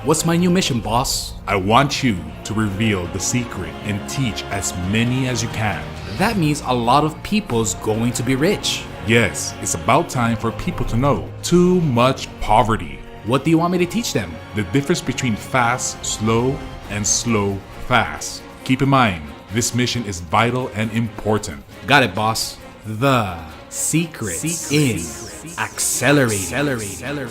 What's my new mission, boss? I want you to reveal the secret and teach as many as you can. That means a lot of people's going to be rich. Yes, it's about time for people to know. Too much poverty. What do you want me to teach them? The difference between fast, slow, and slow, fast. Keep in mind, this mission is vital and important. Got it, boss. The secret in accelerating.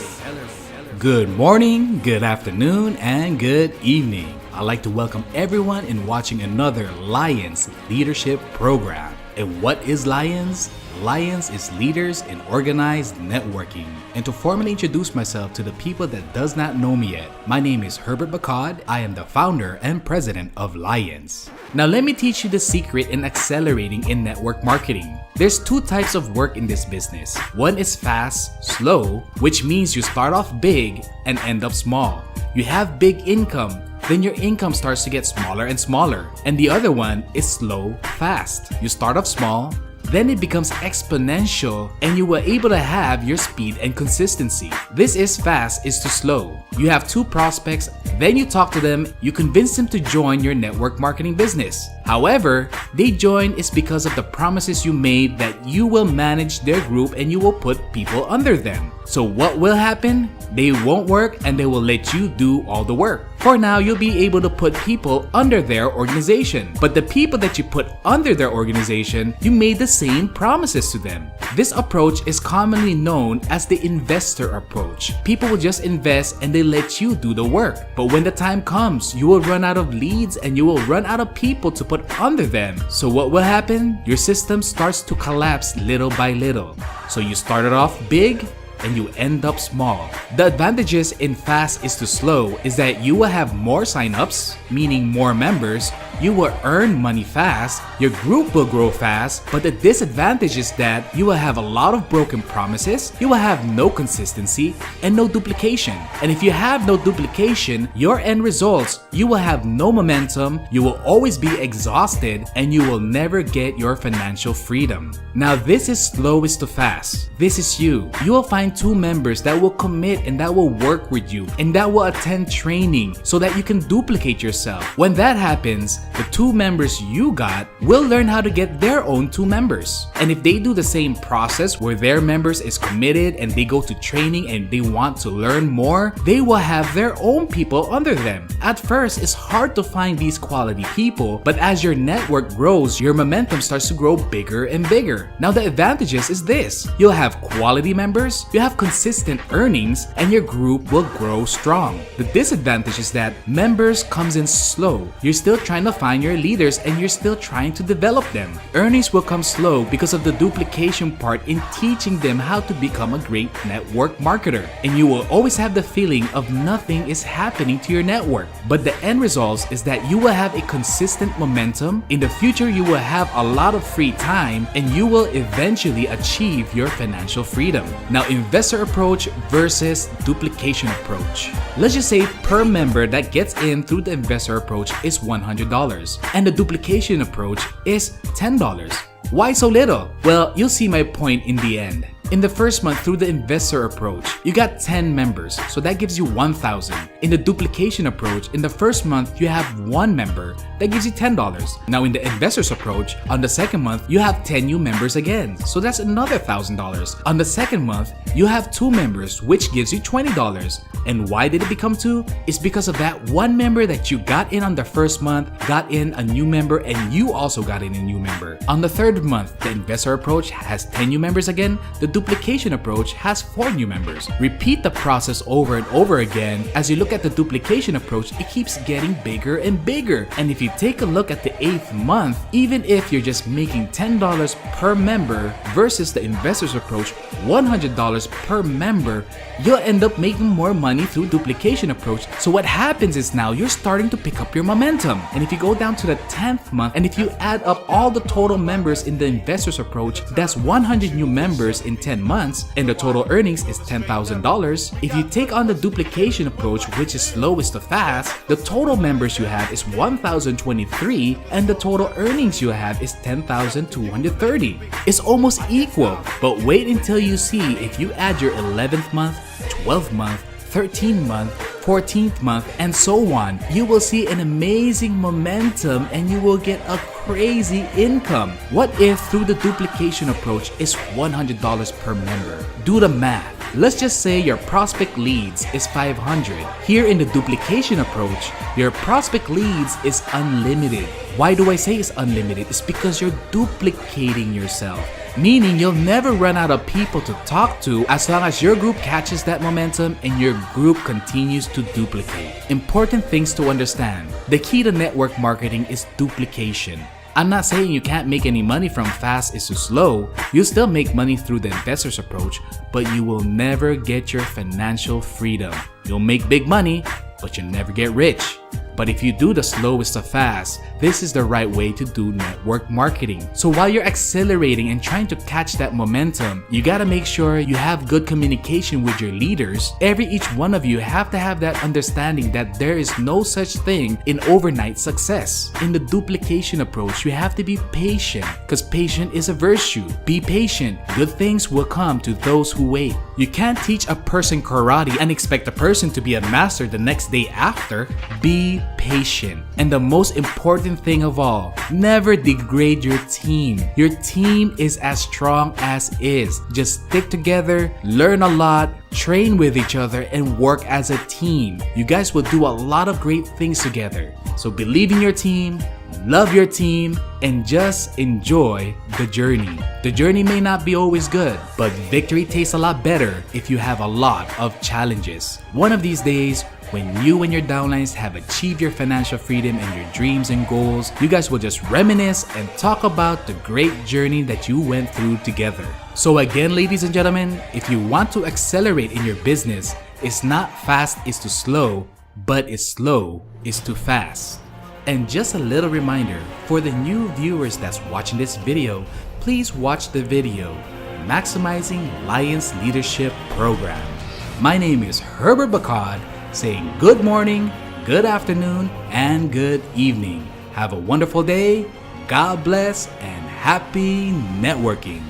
Good morning, good afternoon, and good evening. I'd like to welcome everyone in watching another Lions Leadership Program. And what is Lions? Lions is leaders in organized networking. And to formally introduce myself to the people that does not know me yet, my name is Herbert Bacad. I am the founder and president of Lions. Now let me teach you the secret in accelerating in network marketing. There's two types of work in this business. One is fast, slow, which means you start off big and end up small. You have big income, then your income starts to get smaller and smaller. And the other one is slow, fast. You start off small, then it becomes exponential and you were able to have your speed and consistency. This is fast is to slow. You have two prospects, then you talk to them, you convince them to join your network marketing business. However, they join is because of the promises you made that you will manage their group and you will put people under them. So what will happen? They won't work and they will let you do all the work. For now, you'll be able to put people under their organization. But the people that you put under their organization, you made the same promises to them. This approach is commonly known as the investor approach. People will just invest and they let you do the work. But when the time comes, you will run out of leads and you will run out of people to put under them. So what will happen? Your system starts to collapse little by little. So you started off big, and you end up small. The advantages in fast is to slow is that you will have more signups, meaning more members, you will earn money fast, your group will grow fast, but the disadvantage is that you will have a lot of broken promises, you will have no consistency, and no duplication. And if you have no duplication, your end results, you will have no momentum, you will always be exhausted, and you will never get your financial freedom. Now this is slow is to fast. This is you. You will find two members that will commit and that will work with you and that will attend training so that you can duplicate yourself. When that happens, the two members you got will learn how to get their own two members. And if they do the same process where their members is committed and they go to training and they want to learn more, they will have their own people under them. At first, it's hard to find these quality people, but as your network grows, your momentum starts to grow bigger and bigger. Now the advantages is this: you'll have quality members, you have consistent earnings, and your group will grow strong. The disadvantage is that members comes in slow. You're still trying to find your leaders and you're still trying to develop them. Earnings will come slow because of the duplication part in teaching them how to become a great network marketer. And you will always have the feeling of nothing is happening to your network. But the end result is that you will have a consistent momentum. In the future, you will have a lot of free time and you will eventually achieve your financial freedom. Now, investor approach versus duplication approach. Let's just say per member that gets in through the investor approach is $100 and the duplication approach is $10. Why so little? Well, you'll see my point in the end. In the first month through the investor approach, you got 10 members, so that gives you 1,000. In the duplication approach, in the first month, you have 1 member, that gives you $10. Now in the investor's approach, on the second month, you have 10 new members again, so that's another $1,000. On the second month, you have 2 members, which gives you $20. And why did it become 2? It's because of that 1 member that you got in on the first month, got in a new member, and you also got in a new member. On the third month, the investor approach has 10 new members again, the duplication approach has 4 new members. Repeat the process over and over again. As you look at the duplication approach, it keeps getting bigger and bigger. And if you take a look at the 8th month, even if you're just making $10 per member versus the investor's approach, $100 per member, you'll end up making more money through duplication approach. So what happens is now you're starting to pick up your momentum. And if you go down to the 10th month, and if you add up all the total members in the investor's approach, that's 100 new members in 10 months and the total earnings is $10,000, if you take on the duplication approach, which is slowest to fast, the total members you have is 1,023 and the total earnings you have is 10,230. It's almost equal, but wait until you see if you add your 11th month, 12th month, 13th month, 14th month, and so on. You will see an amazing momentum and you will get a crazy income. What if through the duplication approach is $100 per member? Do the math. Let's just say your prospect leads is 500. Here in the duplication approach, your prospect leads is unlimited. Why do I say it's unlimited? It's because you're duplicating yourself. Meaning you'll never run out of people to talk to as long as your group catches that momentum and your group continues to duplicate. Important things to understand. The key to network marketing is duplication. I'm not saying you can't make any money from fast is to slow. You'll still make money through the investors approach, but you will never get your financial freedom. You'll make big money, but you'll never get rich. But if you do the slowest to fast, this is the right way to do network marketing. So while you're accelerating and trying to catch that momentum, you gotta make sure you have good communication with your leaders. Each one of you have to have that understanding that there is no such thing in overnight success. In the duplication approach, you have to be patient because patient is a virtue. Be patient. Good things will come to those who wait. You can't teach a person karate and expect a person to be a master the next day after. Be patient. And the most important thing of all, never degrade your team. Your team is as strong as is. Just stick together, learn a lot, train with each other, and work as a team. You guys will do a lot of great things together. So believe in your team, love your team, and just enjoy the journey. The journey may not be always good, but victory tastes a lot better if you have a lot of challenges. One of these days, when you and your downlines have achieved your financial freedom and your dreams and goals, you guys will just reminisce and talk about the great journey that you went through together. So again, ladies and gentlemen, if you want to accelerate in your business, it's not fast is to slow, but it's slow is to fast. And just a little reminder, for the new viewers that's watching this video, please watch the video, Maximizing Lions Leadership Program. My name is Herbert Bacad, saying good morning, good afternoon, and good evening. Have a wonderful day, God bless, and happy networking.